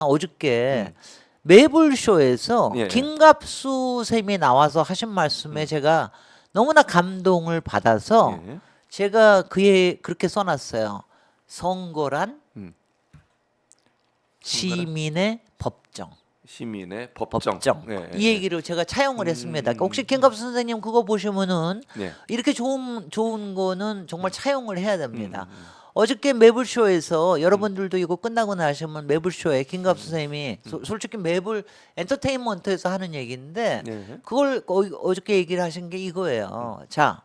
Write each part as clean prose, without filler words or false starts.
어저께 매불쇼에서 예. 김갑수 쌤이 나와서 하신 말씀에 제가 너무나 감동을 받아서 예. 제가 그에 그렇게 써놨어요. 선거란 시민의 법정. 시민의 법정. 법정. 예. 이 얘기를 제가 차용을 했습니다. 혹시 김갑수 선생님 그거 보시면은 네. 이렇게 좋은 거는 정말 차용을 해야 됩니다. 어저께 매불쇼에서 여러분들도 이거 끝나고 나시면 매불쇼에 김갑수 선생님이 솔직히 매불 엔터테인먼트에서 하는 얘기인데 예. 그걸 어저께 얘기를 하신 게 이거예요. 자,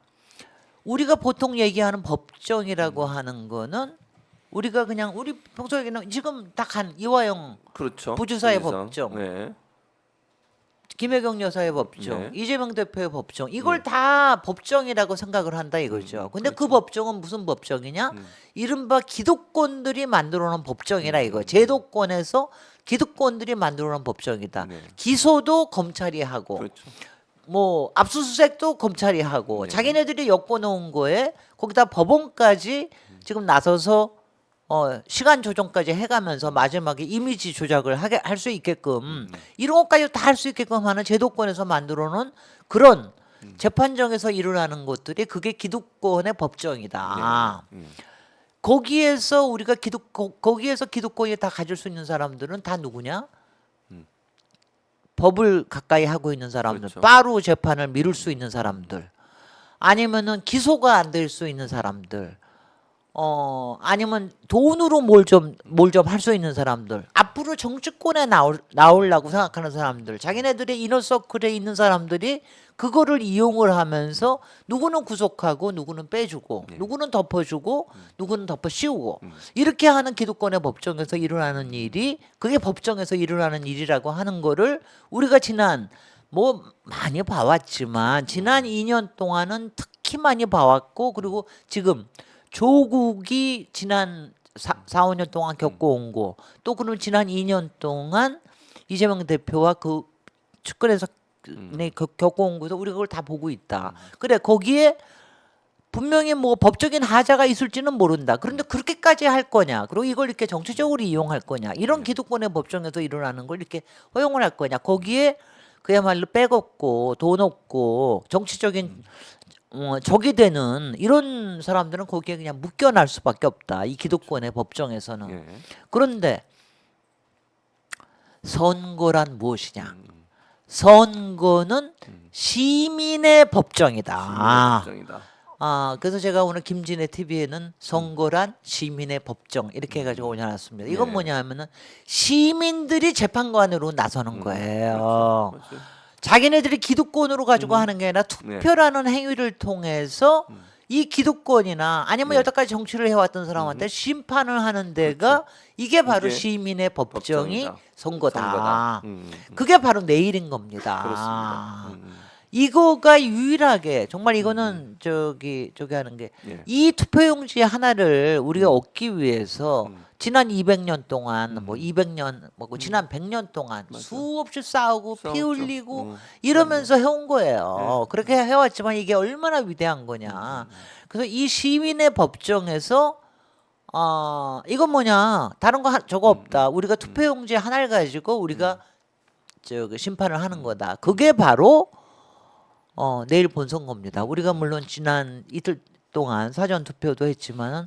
우리가 보통 얘기하는 법정이라고 하는 거는 우리가 그냥 우리 평소에 얘기는 지금 딱 한 이화영 그렇죠. 부주사의 부주사. 법정. 네. 김혜경 여사의 법정, 네. 이재명 대표의 법정, 이걸 다 법정이라고 생각을 한다 이거죠. 근데 그 법정은 무슨 법정이냐? 이른바 기득권들이 만들어놓은 법정이라 이거. 제도권에서 기득권들이 만들어놓은 법정이다. 네. 기소도 검찰이 하고, 그렇죠. 뭐 압수수색도 검찰이 하고, 네. 자기네들이 엮어놓은 거에 거기다 법원까지 지금 나서서 시간 조정까지 해가면서 마지막에 이미지 조작을 하게 할 수 있게끔 이런 것까지 다 할 수 있게끔 하는 제도권에서 만들어놓은 그런 재판정에서 일어나는 것들이 그게 기득권의 법정이다. 거기에서 우리가 거기에서 기득권이 다 가질 수 있는 사람들은 다 누구냐? 법을 가까이 하고 있는 사람들, 그렇죠. 빠루 재판을 미룰 수 있는 사람들, 아니면은 기소가 안 될 수 있는 사람들. 아니면 돈으로 뭘 좀 할 수 있는 사람들, 앞으로 정치권에 나오려고 생각하는 사람들, 자기네들의 이너서클에 있는 사람들이 그거를 이용을 하면서 누구는 구속하고 누구는 빼주고 누구는 덮어주고 누구는 덮어씌우고 이렇게 하는 기득권의 법정에서 일어나는 일이 그게 법정에서 일어나는 일이라고 하는 거를 우리가 지난 뭐 많이 봐왔지만 지난 2년 동안은 특히 많이 봐왔고 그리고 지금 조국이 지난 4, 5년 동안 겪어온 거, 또 그럼 지난 2년 동안 이재명 대표와 그 측근에서 겪어온 것도 우리가 그걸 다 보고 있다. 그래 거기에 분명히 뭐 법적인 하자가 있을지는 모른다. 그런데 그렇게까지 할 거냐? 그리고 이걸 이렇게 정치적으로 이용할 거냐? 이런 기득권의 법정에서 일어나는 걸 이렇게 허용을 할 거냐? 거기에 그야말로 백 없고 돈 없고 정치적인 적이 되는 이런 사람들은 거기에 그냥 묶여날 수밖에 없다. 이 기득권의 법정에서는. 예. 그런데 선거란 무엇이냐? 선거는 시민의 법정이다. 법정이다. 그래서 제가 오늘 김진애 TV에는 선거란 시민의 법정 이렇게 해가지고 올려놨습니다. 이건 네. 뭐냐면은 시민들이 재판관으로 나서는 거예요. 그렇죠. 자기네들이 기득권으로 가지고 하는 게 아니라 투표라는 행위를 통해서 이 기득권이나 아니면 여태까지 정치를 해왔던 사람한테 심판을 하는 데가 이게 바로 이게 시민의 법정이 법정이다. 선거다. 선거다. 그게 바로 내일인 겁니다. 그렇습니다. 이거가 유일하게 정말 이거는 저기 하는 게 이 투표용지 하나를 우리가 얻기 위해서 지난 200년 동안 뭐 200년 뭐 지난 100년 동안 수없이 싸우고 피 싸웠죠. 흘리고 이러면서 해온 거예요. 그렇게 해왔지만 이게 얼마나 위대한 거냐. 그래서 이 시민의 법정에서 이건 뭐냐 다른 거 저거 없다. 우리가 투표용지 하나를 가지고 우리가 저기 심판을 하는 거다. 그게 바로 내일 본선거입니다. 우리가 물론 지난 이틀 동안 사전 투표도 했지만은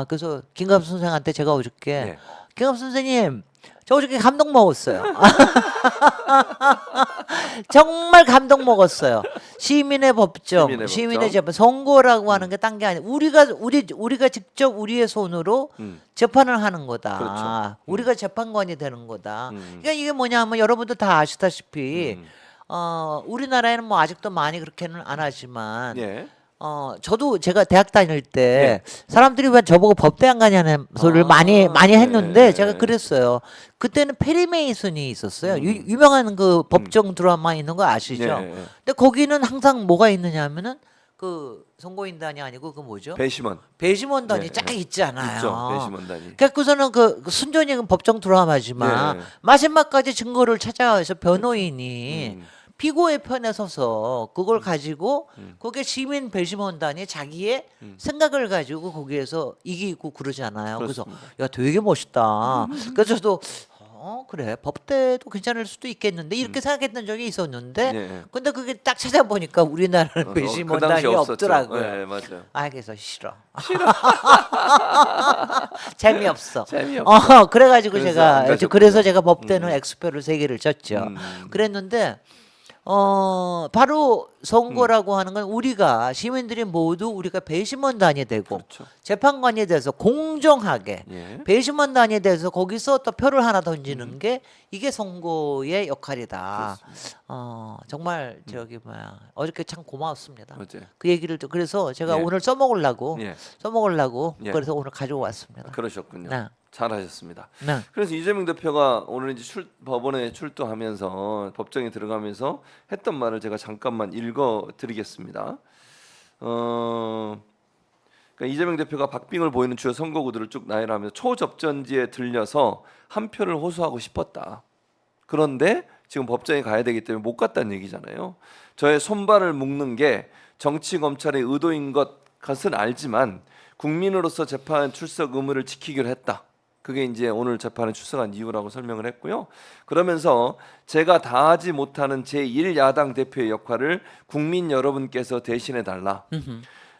그래서 김갑수 선생한테 제가 어저께 김갑수 선생님 저 어저께 감동 먹었어요. 정말 감동 먹었어요. 시민의 법정, 시민의 재판, 선거라고 하는 게 딴 게 아니라 우리가 직접 우리의 손으로 재판을 하는 거다. 그렇죠. 우리가 재판관이 되는 거다. 그러니까 이게 뭐냐면 여러분도 다 아시다시피 우리나라에는 뭐 아직도 많이 그렇게는 안 하지만 저도 제가 대학 다닐 때 사람들이 왜 저보고 법대 안 가냐는 소리를 많이 했는데 제가 그랬어요. 그때는 페리 메이슨이 있었어요. 유명한 그 법정 드라마 있는 거 아시죠? 근데 거기는 항상 뭐가 있느냐 하면은 그 선고인단이 아니고 그 뭐죠? 배심원단이 쫙 있잖아요. 있죠. 배심원단이. 그래서는 그 순전히 법정 드라마지만 마지막까지 증거를 찾아가서 변호인이 피고의 편에 서서 그걸 가지고 그게 시민 배심원단이 자기의 생각을 가지고 거기에서 이기고 그러잖아요. 그렇습니다. 그래서 야 되게 멋있다. 그래서 저도 그래 법대도 괜찮을 수도 있겠는데 이렇게 생각했던 적이 있었는데 예. 근데 그게 딱 찾아보니까 우리나라는 그 배심원단이 당시에 없었죠. 없더라고요. 네, 맞아요. 그래서 싫어. 재미없어. 재미없어. 그래가지고 그래서 안 제가 가셨군요. 그래서 제가 법대는 엑스표를 3개를 쳤죠. 음. 그랬는데 바로 선거라고 하는 건 우리가 시민들이 모두 우리가 배심원단이 되고 그렇죠. 재판관이 돼서 공정하게 예. 배심원단이 돼서 거기서 또 표를 하나 던지는 게 이게 선거의 역할이다. 정말 저기 뭐야 어저께 참 고마웠습니다. 맞아요. 그 얘기를 그래서 제가 예. 오늘 써먹으려고 예. 예. 그래서 오늘 가져왔습니다. 그러셨군요. 네. 잘하셨습니다. 네. 그래서 이재명 대표가 오늘 이제 법원에 출두하면서 법정에 들어가면서 했던 말을 제가 잠깐만 읽어드리겠습니다. 그러니까 이재명 대표가 박빙을 보이는 주요 선거구들을 쭉 나열하면서 초접전지에 들려서 한 표를 호소하고 싶었다. 그런데 지금 법정에 가야 되기 때문에 못 갔다는 얘기잖아요. 저의 손발을 묶는 게 정치 검찰의 의도인 것은 알지만 국민으로서 재판 출석 의무를 지키기로 했다. 그게 이제 오늘 재판에 출석한 이유라고 설명을 했고요. 그러면서 제가 다하지 못하는 제1야당 대표의 역할을 국민 여러분께서 대신해 달라.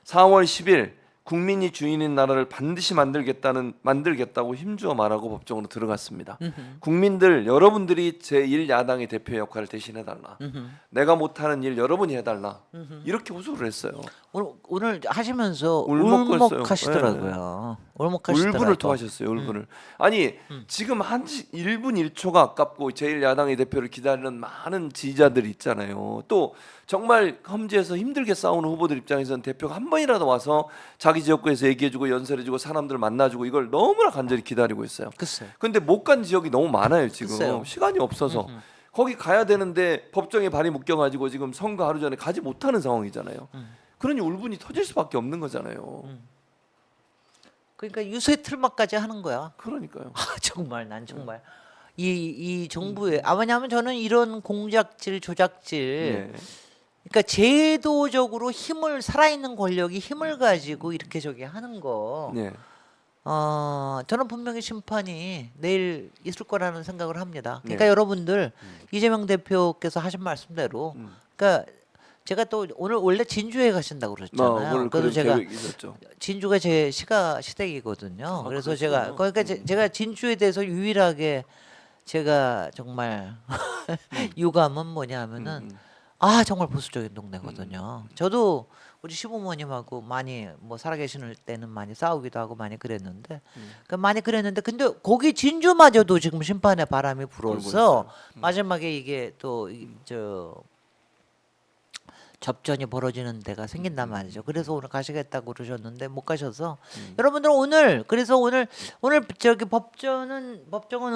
4월 10일 국민이 주인인 나라를 반드시 만들겠다고 힘주어 말하고 법정으로 들어갔습니다. 국민들 여러분들이 제1야당의 대표의 역할을 대신해 달라. 내가 못하는 일 여러분이 해달라. 이렇게 호소를 했어요. 오늘 하시면서 울먹거렸어요. 울먹하시더라고요. 울먹하시더라고요. 울분을 토하셨어요. 울분을. 아니 지금 1분 1초가 아깝고 제1야당의 대표를 기다리는 많은 지지자들이 있잖아요. 또 정말 험지에서 힘들게 싸우는 후보들 입장에서는 대표가 한 번이라도 와서 자기 지역구에서 얘기해주고 연설해주고 사람들 만나주고 이걸 너무나 간절히 기다리고 있어요. 글쎄요. 근데 못 간 지역이 너무 많아요. 지금 글쎄요. 시간이 없어서 거기 가야 되는데 법정에 발이 묶여가지고 지금 선거 하루 전에 가지 못하는 상황이잖아요. 그러니 울분이 터질 수밖에 없는 거잖아요. 그러니까 유세 틀막까지 하는 거야. 그러니까요. 정말 난 정말 이 정부에 왜냐하면 저는 이런 공작질 조작질 네. 그러니까 제도적으로 힘을 살아있는 권력이 힘을 가지고 이렇게 저기 하는 거 네. 저는 분명히 심판이 내일 있을 거라는 생각을 합니다. 그러니까 네. 여러분들 이재명 대표께서 하신 말씀대로 그러니까 제가 또 오늘 원래 진주에 가신다고 그랬잖아요. 오늘 그래도 그런 제가 계획이 있었죠. 진주가 제 시댁이거든요. 그래서 제가 그러시구나. 그러니까 제가 진주에 대해서 유일하게 제가 정말 유감은 뭐냐면은 정말 보수적인 동네거든요. 저도 우리 시부모님하고 많이 뭐 살아계시는 때는 많이 싸우기도 하고 많이 그랬는데 근데 거기 진주마저도 지금 심판의 바람이 불어서 마지막에 이게 또 접전이 벌어지는 데가 생긴단 말이죠. 그래서 오늘 가시겠다고 그러셨는데 못 가셔서 여러분들 오늘 저기 법정은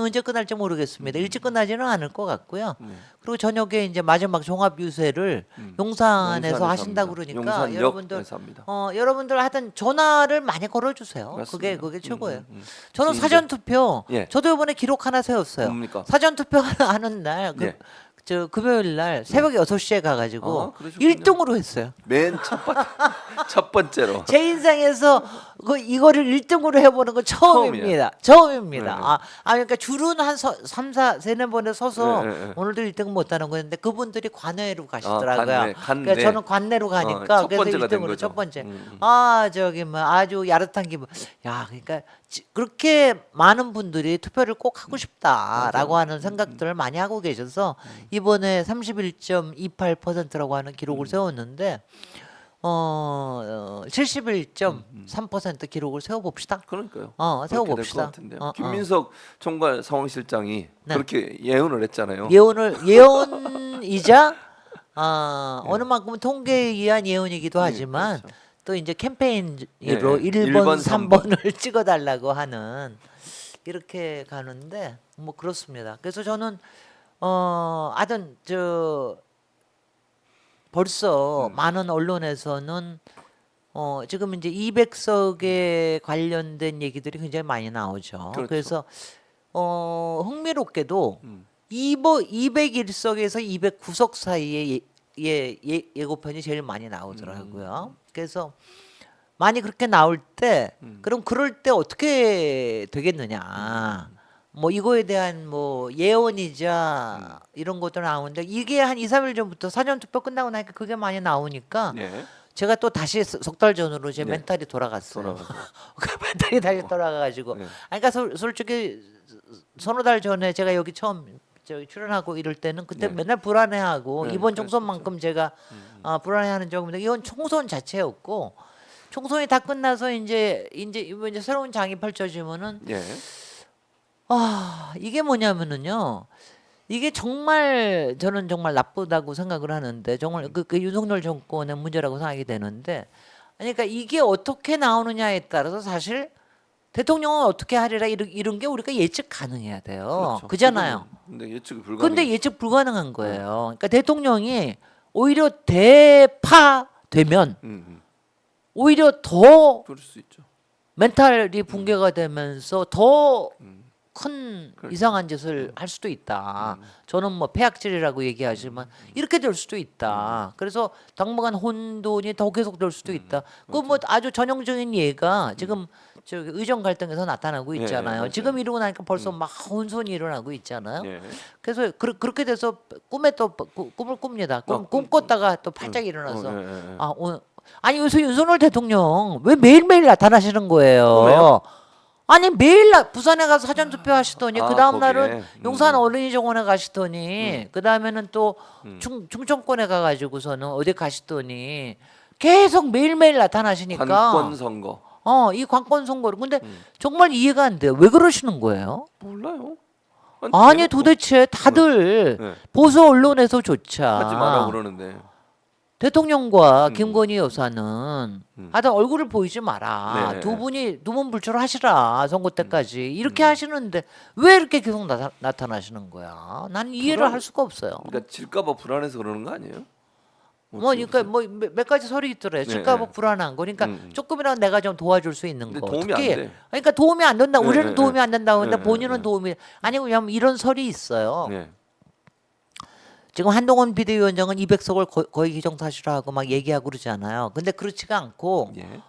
언제 끝날지 모르겠습니다. 일찍 끝나지는 않을 것 같고요. 그리고 저녁에 이제 마지막 종합 유세를 용산에서 하신다고 그러니까 용산역 여러분들 에서 합니다. 여러분들 하여튼 전화를 많이 걸어주세요. 맞습니다. 그게 최고예요. 음. 저는 진짜. 사전 투표 예. 저도 이번에 기록 하나 세웠어요. 뭡니까? 사전 투표 하는 날 예. 저 금요일 날 새벽 6시에 가가지고 그러셨군요. 1등으로 했어요. 맨 첫 번째로. 제 인생에서 이거를 1등으로 해보는 건 처음입니다. 네. 그러니까 줄은 한 3, 4, 3, 4번에 서서 네. 오늘도 1등 못하는 건데 그분들이 관내로 가시더라고요. 관내. 그러니까 저는 관내로 가니까 첫 그래서 번째가 된 1등으로 거죠. 첫 번째. 저기 뭐 아주 야릇한 기분. 그러니까 그렇게 많은 분들이 투표를 꼭 하고 싶다라고 하는 생각들을 많이 하고 계셔서 이번에 31.28%라고 하는 기록을 세웠는데 71.3% 기록을 세워봅시다. 그러니까요. 세워봅시다. 김민석 총괄 상황실장이 네. 그렇게 예언을 했잖아요. 예언이자 어느 만큼은 통계에 의한 예언이기도 하지만 그렇죠. 또 이제 캠페인으로 예, 1번, 3번. 3번을 찍어달라고 하는 이렇게 가는데 뭐 그렇습니다. 그래서 저는 하여튼 벌써 많은 언론에서는 지금 이제 200석에 관련된 얘기들이 굉장히 많이 나오죠. 그렇죠. 그래서 흥미롭게도 201석에서 209석 사이에 예고편이 제일 많이 나오더라고요. 그래서 많이 그렇게 나올 때 그럼 그럴 때 어떻게 되겠느냐. 뭐 이거에 대한 뭐 예언이자 이런 것도 나오는데 이게 한 2, 3일 전부터 사전 투표 끝나고 나니까 그게 많이 나오니까 네. 제가 또 다시 석 달 전으로 제 네. 멘탈이 돌아갔어요. 돌아가서. 그 멘탈이 다시 돌아가가지고. 네. 아니, 그러니까 솔직히 서너 달 전에 제가 여기 처음 저기 출연하고 이럴 때는 그때 네. 맨날 불안해하고 네, 이번 그랬었죠. 총선만큼 제가 불안해하는 적인데 이건 총선 자체였고 총선이 다 끝나서 이제 새로운 장이 펼쳐지면은 예. 이게 뭐냐면은요. 이게 정말 저는 정말 나쁘다고 생각을 하는데 정말 그 윤석열 정권의 문제라고 생각이 되는데 그러니까 이게 어떻게 나오느냐에 따라서 사실 대통령은 어떻게 하리라 이런 게 우리가 예측 가능해야 돼요. 그렇죠. 그잖아요. 지금은 근데 예측이 불가능. 근데 예측 불가능한 거예요. 그러니까 대통령이 오히려 대파되면 오히려 더 그럴 수 있죠. 멘탈이 붕괴가 되면서 더 큰 그렇죠. 이상한 짓을 할 수도 있다. 저는 뭐 폐악질이라고 얘기하지만 이렇게 될 수도 있다. 그래서 당분간 혼돈이 더 계속될 수도 있다. 그 뭐 아주 전형적인 예가 지금 저기 의정 갈등에서 나타나고 예, 있잖아요. 맞아요. 지금 이러고 나니까 벌써 막 혼선이 일어나고 있잖아요. 예. 그래서 그렇게 돼서 꿈에 또 꿈을 꿉니다. 꿈, 꿨다가 또 팔짝 일어나서 예, 예. 아니 요새 윤석열 대통령 왜 매일매일 나타나시는 거예요? 꿈에요? 아니 매일 부산에 가서 사전 투표하시더니 그 다음 날은 거기에? 용산 어린이 정원에 가시더니 그 다음에는 또 충청권에 가가지고서는 어디 가시더니 계속 매일매일 나타나시니까 관권 선거. 이 관권 선거를 근데 정말 이해가 안 돼요. 왜 그러시는 거예요? 몰라요. 아니 대놓고 도대체 다들 네. 보수 언론에서조차 하지 마라 그러는데. 대통령과 김건희 여사는 하여튼 얼굴을 보이지 마라. 네. 두 분 불출하시라 선거 때까지 이렇게 하시는데 왜 이렇게 계속 나타나시는 거야? 난 이해를 불안- 할 수가 없어요. 그러니까 질까봐 불안해서 그러는 거 아니에요? 뭐 그러니까 뭐 몇 가지 설이 있더래요. 네, 질까봐 네. 불안한 거. 그러니까 조금이라도 내가 좀 도와줄 수 있는 근데 거. 도움이 안 특히 돼. 그러니까 도움이 안 된다. 네, 우리는 네, 도움이 네. 안 된다고 하는데 네, 본인은 네. 도움이 아니 왜냐면 이런 설이 있어요. 네. 지금 한동훈 비대위원장은 200석을 거의 기정사실화하고 막 얘기하고 그러잖아요. 근데 그렇지가 않고 예.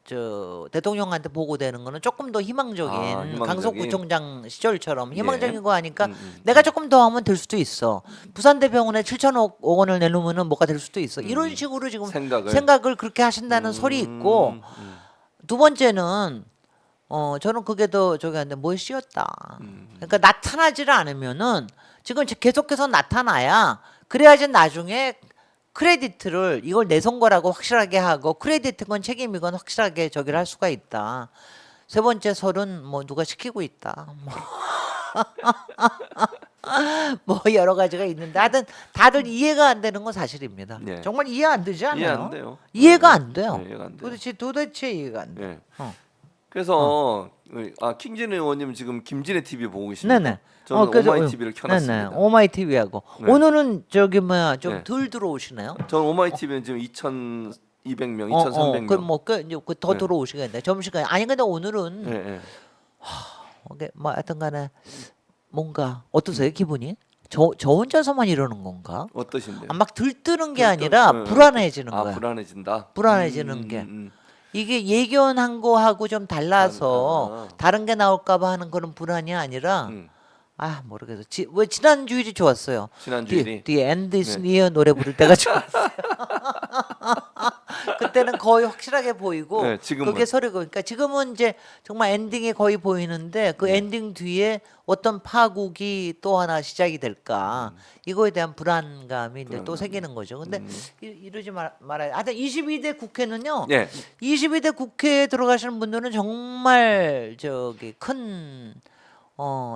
저 대통령한테 보고되는 거는 조금 더 희망적인 희망적인. 강석구청장 시절처럼 희망적인 예. 거 하니까 내가 조금 더 하면 될 수도 있어. 부산대병원에 7천억 원을 내놓으면은 뭐가 될 수도 있어. 이런 식으로 지금 생각을 그렇게 하신다는 설이 있고 두 번째는 저는 그게 더 저기 한데 뭘 씌웠다. 그러니까 나타나지를 않으면은 지금 계속해서 나타나야 그래야지 나중에 크레디트를 이걸 내 선거라고 확실하게 하고 크레디트건 책임이건 확실하게 저기를 할 수가 있다. 세 번째 설은 뭐 누가 시키고 있다. 뭐 여러 가지가 있는데 하여튼 다들 이해가 안 되는 건 사실입니다. 네. 정말 이해 안 되지 않아요? 이해 안 돼요. 이해가 안 돼요. 네, 이해가 안 돼요. 도대체 이해가 안 돼. 네. 어. 그래서 킹진 의원님 지금 김진애 TV 보고 계십니까? 네네. 저는 그래서 오마이 TV를 켜놨습니다. 네네. 오마이 TV하고 네. 오늘은 저기 뭐야 좀 네. 덜 들어오시네요. 저는 오마이 TV는 지금 2,200명, 2,300명. 그뭐 이제 더 네. 들어오시겠네. 점심시간 아니 근데 오늘은 네, 네. 뭐 하여튼간에 뭔가 어떠세요 기분이? 저 혼자서만 이러는 건가? 어떠신데요? 막 들뜨는 게 들뜨- 아니라 네. 불안해지는 아 거야. 불안해진다. 불안해지는 게. 이게 예견한 거하고 좀 달라서 다른 게 나올까봐 하는 그런 불안이 아니라 모르겠어. 왜 지난 주일이 좋았어요. 지난 주일이. The End is 네. Near 노래 부를 때가 좋았어요. 그때는 거의 확실하게 보이고 네, 지금은. 그게 서류고 그러니까 지금은 이제 정말 엔딩이 거의 보이는데 그 엔딩 뒤에 어떤 파국이 또 하나 시작이 될까 이거에 대한 불안감이 이제 또 생기는 거죠. 근데 이러지 말아요. 하여튼 22대 국회는요. 네. 22대 국회에 들어가시는 분들은 정말 저기 큰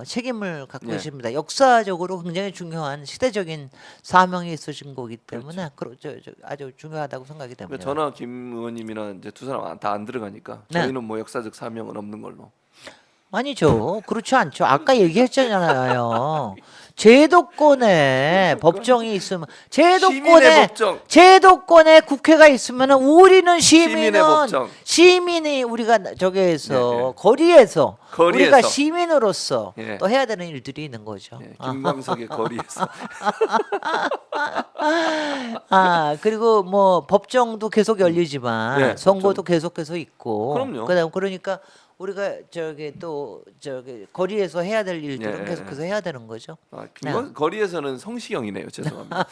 책임을 갖고 네. 계십니다. 역사적으로 굉장히 중요한 시대적인 사명이 있으신 거기 때문에 아주 중요하다고 생각이 됩니다. 그러니까 저나 김 의원님이나 이제 두 사람 다 안 들어가니까 네. 저희는 뭐 역사적 사명은 없는 걸로. 아니죠. 그렇지 않죠. 아까 얘기했잖아요. 제도권에 법정이 있으면 시민의 법정. 제도권에 국회가 있으면 우리는 시민의 법정. 시민이 우리가 저기에서 네, 네. 거리에서 거리에서. 우리가 시민으로서 예. 또 해야 되는 일들이 있는 거죠. 네, 김광석의 거리에서. 그리고 뭐 법정도 계속 열리지만 네, 선거도 계속해서 있고 그럼요. 그다음 그러니까 우리가 저기 거리에서 해야 될 일들은 예. 계속해서 해야 되는 거죠. 거리에서는 성시경이네요. 죄송합니다.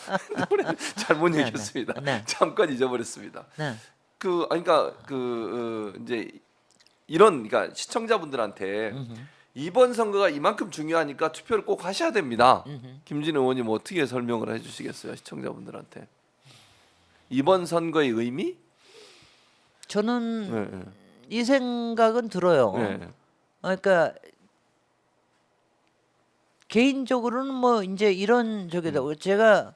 노래를 잘못 네, 얘기했습니다. 네. 잠깐 잊어버렸습니다. 네. 그러니까 이제 이런 그러니까 시청자분들한테 이번 선거가 이만큼 중요하니까 투표를 꼭 하셔야 됩니다. 김진애 의원님 어떻게 설명을 해주시겠어요, 시청자분들한테? 이번 선거의 의미? 저는 네, 네. 이 생각은 들어요. 네. 그러니까 개인적으로는 뭐 이제 이런 저기다 제가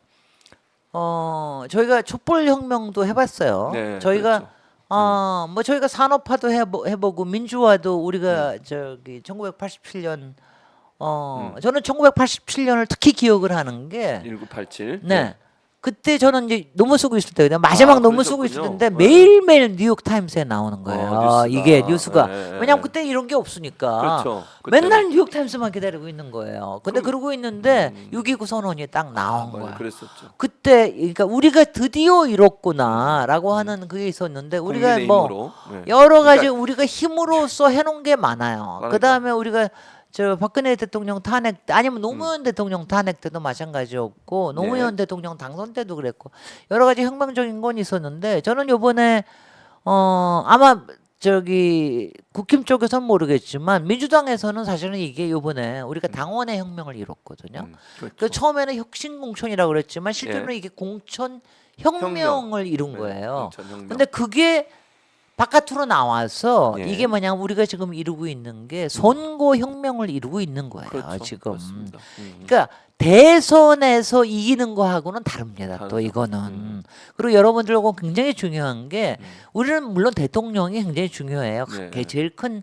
저희가 촛불 혁명도 해봤어요. 네, 저희가 그렇죠. 뭐 저희가 산업화도 해보고 민주화도 우리가 저기 1987년 저는 1987년을 특히 기억을 하는 게 1987. 네. 그때 저는 이제 논문 쓰고 있을 때 그냥 마지막 논문 쓰고 있을 그러셨군요. 텐데 네. 매일매일 뉴욕 타임스에 나오는 거예요. 뉴스가. 이게 뉴스가. 네, 네, 왜냐면 네. 그때 이런 게 없으니까. 그렇죠. 그때는. 맨날 뉴욕 타임스만 기다리고 있는 거예요. 근데 그러고 있는데 6.29 선언이 딱 나온 맞아요. 거야. 그랬었죠. 그때 그러니까 우리가 드디어 이뤘구나라고 하는 그게 있었는데 우리가 국민의 뭐 힘으로. 네. 여러 가지 그러니까 우리가 힘으로써 해놓은 게 많아요. 그러니까. 그 다음에 우리가 저 박근혜 대통령 탄핵 때 아니면 노무현 대통령 탄핵 때도 마찬가지였고 노무현 대통령 당선 때도 그랬고 여러 가지 혁명적인 건 있었는데 저는 요번에 아마 저기 국힘 쪽에서는 모르겠지만 민주당에서는 사실은 이게 요번에 우리가 당원의 혁명을 이뤘거든요. 그렇죠. 그 처음에는 혁신공천이라고 그랬지만 실제로는 이게 공천 혁명을 이룬 네, 거예요. 공천혁명. 근데 그게 바깥으로 나와서 예. 이게 뭐냐면 우리가 지금 이루고 있는 게 선거 혁명을 이루고 있는 거예요. 그렇죠. 지금. 맞습니다. 그러니까 대선에서 이기는 거하고는 다릅니다. 또 다르죠. 이거는. 그리고 여러분들하고 굉장히 중요한 게 우리는 물론 대통령이 굉장히 중요해요. 네. 제일 큰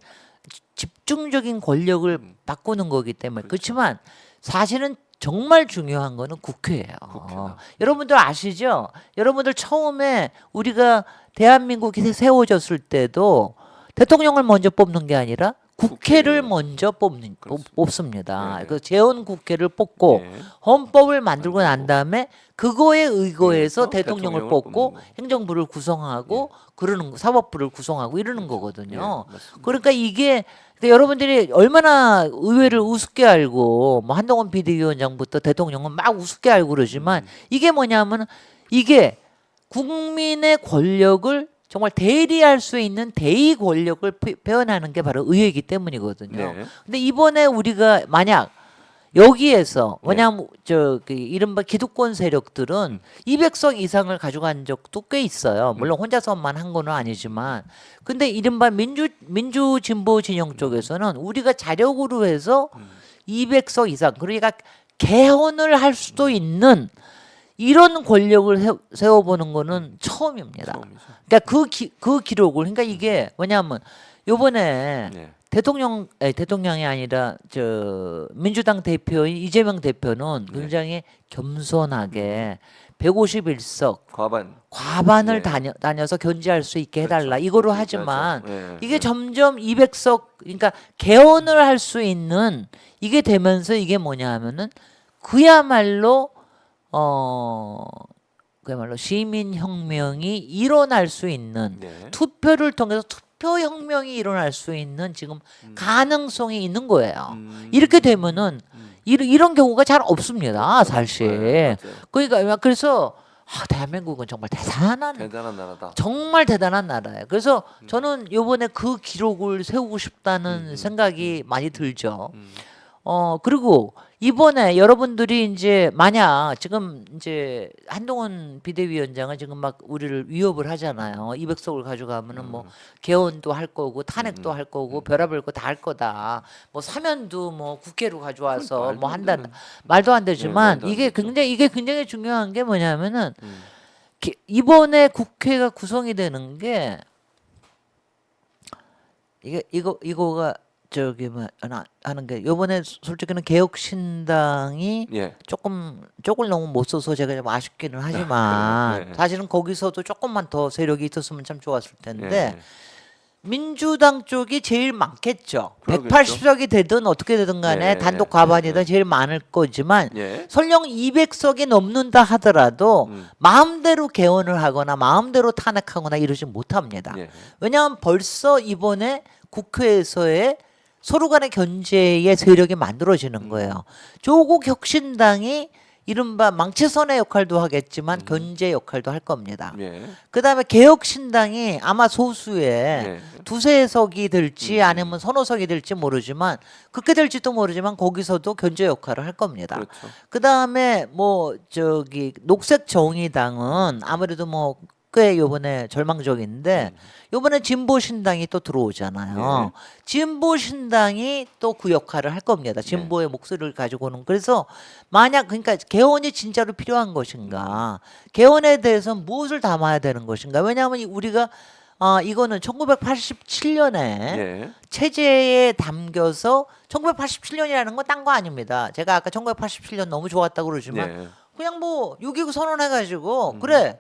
집중적인 권력을 바꾸는 거기 때문에 그렇지만 사실은 정말 중요한 거는 국회예요. 국회다. 여러분들 아시죠? 여러분들 처음에 우리가 대한민국이 세워졌을 때도 대통령을 먼저 뽑는 게 아니라 국회를 국회를. 먼저 그렇습니다. 뽑습니다. 네. 그 재원 국회를 뽑고 네. 헌법을 만들고 난 다음에 그거에 의거해서 그래서 대통령을 대통령을 뽑고 뽑는 거. 행정부를 구성하고 그러는 거, 사법부를 구성하고 이러는 거거든요. 예, 맞습니다. 그러니까 이게 근데 여러분들이 얼마나 의회를 우습게 알고 뭐 한동훈 비대위원장부터 대통령은 막 우습게 알고 그러지만 이게 뭐냐면 이게 국민의 권력을 정말 대리할 수 있는 대의 권력을 표현하는 게 바로 의회이기 때문이거든요. 네. 근데 이번에 우리가 만약 여기에서 왜냐하면 저그 이른바 기득권 세력들은 200석 이상을 가져간 적도 꽤 있어요. 물론 혼자서만 한 거는 아니지만, 근데 이른바 민주 진보 진영 쪽에서는 우리가 자력으로 해서 200석 이상, 그러니까 개헌을 할 수도 있는 이런 권력을 세워보는 거는 처음입니다. 처음이죠. 그러니까 그 기록을 그러니까 이게 뭐냐면 요번에 네. 대통령이 아니라 저 민주당 대표인 이재명 대표는 굉장히 겸손하게 151석 과반. 을 다녀서 견제할 수 있게 해달라 이거로 그렇죠. 하지만 네. 이게 점점 200석 그러니까 개헌을 할 수 있는 이게 되면서 이게 뭐냐 하면은 그야말로 시민 혁명이 일어날 수 있는 네. 투표를 통해서 투표 혁명이 일어날 수 있는 지금 가능성이 있는 거예요. 이렇게 되면은 이런 경우가 잘 없습니다, 사실. 네, 맞아요. 그러니까 그래서 대한민국은 정말 대단한 나라다. 정말 대단한 나라예요. 그래서 저는 이번에 그 기록을 세우고 싶다는 생각이 많이 들죠. 그리고 이번에 여러분들이 이제 만약 지금 이제 한동훈 비대위원장은 지금 막 우리를 위협을 하잖아요. 200석을 가져가면은 뭐 개헌도 할 거고 탄핵도 할 거고 별의별 거 다 할 거다. 뭐 사면도 뭐 국회로 가져와서 뭐 한다. 말도 안 되지만 말도 안 이게 되죠. 굉장히 중요한 게 뭐냐면은 이번에 국회가 구성이 되는 게 이거가 저기 뭐 하는 게 요번에 솔직히는 개혁신당이 예. 조금 쪽을 너무 못 써서 제가 좀 아쉽기는 하지만 그래요? 네. 사실은 거기서도 조금만 더 세력이 있었으면 참 좋았을 텐데 예. 민주당 쪽이 제일 많겠죠. 그러겠죠. 180석이 되든 어떻게 되든 간에 예, 단독 예, 과반이든 예. 제일 많을 거지만 예. 설령 200석이 넘는다 하더라도 마음대로 개헌을 하거나 마음대로 탄핵하거나 이러지 못합니다. 예. 왜냐하면 벌써 이번에 국회에서의 서로 간의 견제의 세력이 만들어지는 거예요. 조국 혁신당이 이른바 망치선의 역할도 하겠지만 견제 역할도 할 겁니다. 예. 그다음에 개혁신당이 아마 소수의 예. 두세 석이 될지 아니면 서너 석이 될지 모르지만 그렇게 될지도 모르지만 거기서도 견제 역할을 할 겁니다. 그렇죠. 그다음에 뭐 저기 녹색정의당은 아무래도 뭐 꽤 요번에 절망적인데 요번에 진보신당이 또 들어오잖아요. 진보신당이 또 그 역할을 할 겁니다. 진보의 목소리를 가지고는. 그래서 만약 그러니까 개헌이 진짜로 필요한 것인가, 개헌에 대해서 무엇을 담아야 되는 것인가. 왜냐하면 우리가 이거는 1987년에 예. 체제에 담겨서 1987년이라는 건 딴 거 아닙니다. 제가 아까 1987년 너무 좋았다고 그러지만 예. 그냥 뭐 6.29 선언해가지고 그래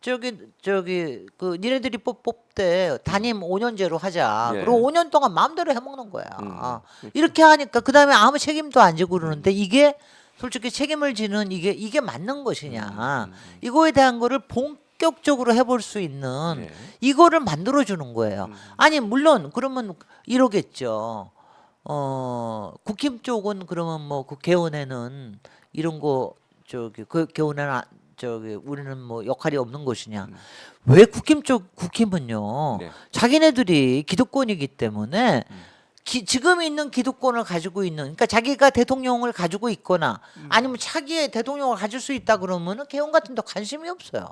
저기 그 니네들이 뽑대 단임 5년제로 하자. 예. 그리고 5년 동안 마음대로 해먹는 거야. 그렇죠. 이렇게 하니까 그 다음에 아무 책임도 안 지고 그러는데 이게 솔직히 책임을 지는 이게 맞는 것이냐. 이거에 대한 거를 본격적으로 해볼 수 있는 예. 이거를 만들어 주는 거예요. 아니 물론 그러면 이러겠죠. 국힘 쪽은 그러면 뭐 그 개헌에는 이런 거 저기 그 개헌에는 저기 우리는 뭐 역할이 없는 것이냐? 왜 국힘은요? 네. 자기네들이 기득권이기 때문에 지금 있는 기득권을 가지고 있는, 그러니까 자기가 대통령을 가지고 있거나 아니면 차기에 대통령을 가질 수 있다 그러면은 개헌 같은 데 관심이 없어요.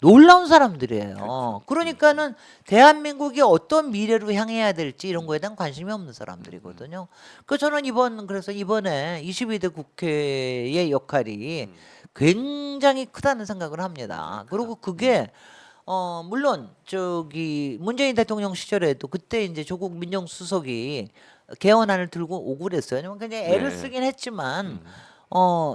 놀라운 사람들이에요. 그러니까는 대한민국이 어떤 미래로 향해야 될지 이런 거에 대한 관심이 없는 사람들이거든요. 그래서 저는 그래서 이번에 22대 국회의 역할이 굉장히 크다는 생각을 합니다. 그리고 그게 물론 저기 문재인 대통령 시절에도 그때 이제 조국 민정수석이 개헌안을 들고 오고 그랬어요. 굉장히 애를 네. 쓰긴 했지만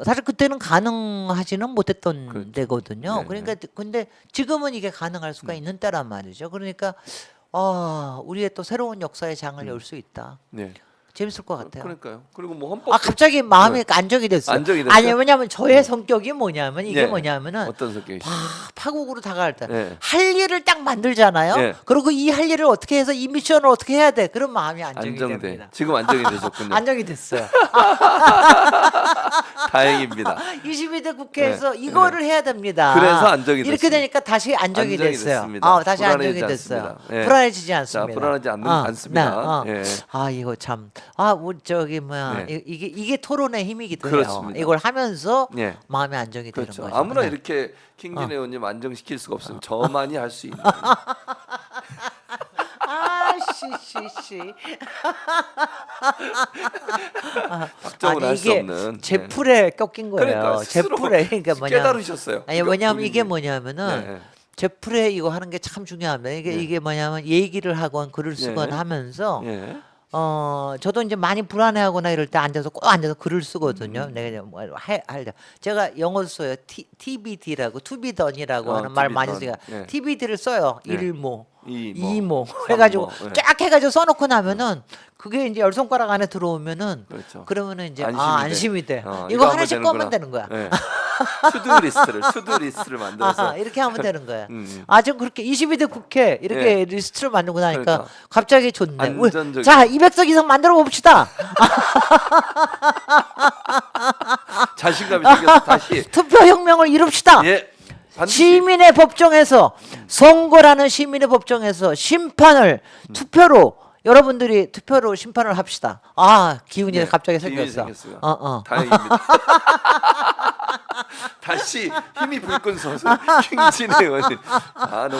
사실 그때는 가능하지는 못했던 그렇죠. 데거든요. 네. 그러니까 근데 지금은 이게 가능할 수가 있는 때란 말이죠. 그러니까 우리의 또 새로운 역사의 장을 열 수 있다. 네. 재밌을 것 같아요. 그러니까요. 그리고 뭐 헌법 갑자기 마음이 안정이 됐어요. 안정이 됐어요? 아니 왜냐면 저의 성격이 뭐냐면 이게 예. 뭐냐면은 어떤 성격이? 파국으로 다가갈 때 예. 할 일을 딱 만들잖아요. 예. 그리고 이 할 일을 어떻게 해서 이 미션을 어떻게 해야 돼. 그런 마음이 안정이 안정돼. 됩니다. 지금 안정이 되셨군요. 안정이 됐어요. 다행입니다. 22대 국회에서 네. 이거를 해야 됩니다. 그래서 안정이 이렇게 됐습니다. 되니까 다시 안정이 됐어요. 됐습니다. 다시 불안해지지 안정이 됐어요. 않습니다. 예. 불안해지지 않습니다. 자, 불안하지 않습니다. 예. 이거 참 우리 저기 뭐야 네. 이게 토론의 힘이기도 해요. 그렇습니다. 이걸 하면서 예. 마음이 안정이 그렇죠. 되는 거죠. 아무나 네. 이렇게 킹진 의원님 안정시킬 수가 없습니다. 저만이 할 수 있는. 씨씨씨. 박정은 할 수 이게 없는. 제 풀에 꺾인 거예요. 그러니까 제 스스로 풀에 그러니까 뭐냐? 깨달으셨어요. 아니 이거 왜냐면 이게 본인이. 뭐냐면은 네. 제 풀에 이거 하는 게 참 중요합니다. 이게 뭐냐면 얘기를 하건 글을 쓰건 예. 하면서 예. 저도 이제 많이 불안해하거나 이럴 때 꼭 앉아서 글을 쓰거든요. 내가 할 때. 제가 영어 써요. TBD라고 투비던이라고 하는 말 많이 TBD. 써요. 예. TBD를 써요. 예. 일모. 이모, 이모 삼모. 해가지고 예. 쫙 해가지고 써놓고 나면은 그게 이제 열 손가락 안에 들어오면은 그렇죠. 그러면은 이제 안심이 안심이 돼. 이거 이거 하면 하나씩 되는구나. 꺼면 되는 거야. 예. 투두리스트를 만들어서 이렇게 하면 되는 거야. 음. 좀 그렇게 22대 국회 이렇게 리스트를 만들고 나니까 그러니까. 갑자기 좋네. 안전적인- 자, 200석 이상 만들어 봅시다. 자신감이 생겨서 다시 투표혁명을 이룹시다. 예. 반드시 시민의 법정에서 선거라는 시민의 법정에서 심판을 투표로 여러분들이 투표로 심판을 합시다. 기운이 네, 갑자기 기운이 생겼어. 생겼어요. 다행입니다. 다시 힘이 불끈 서서 킹진 의원님. 너무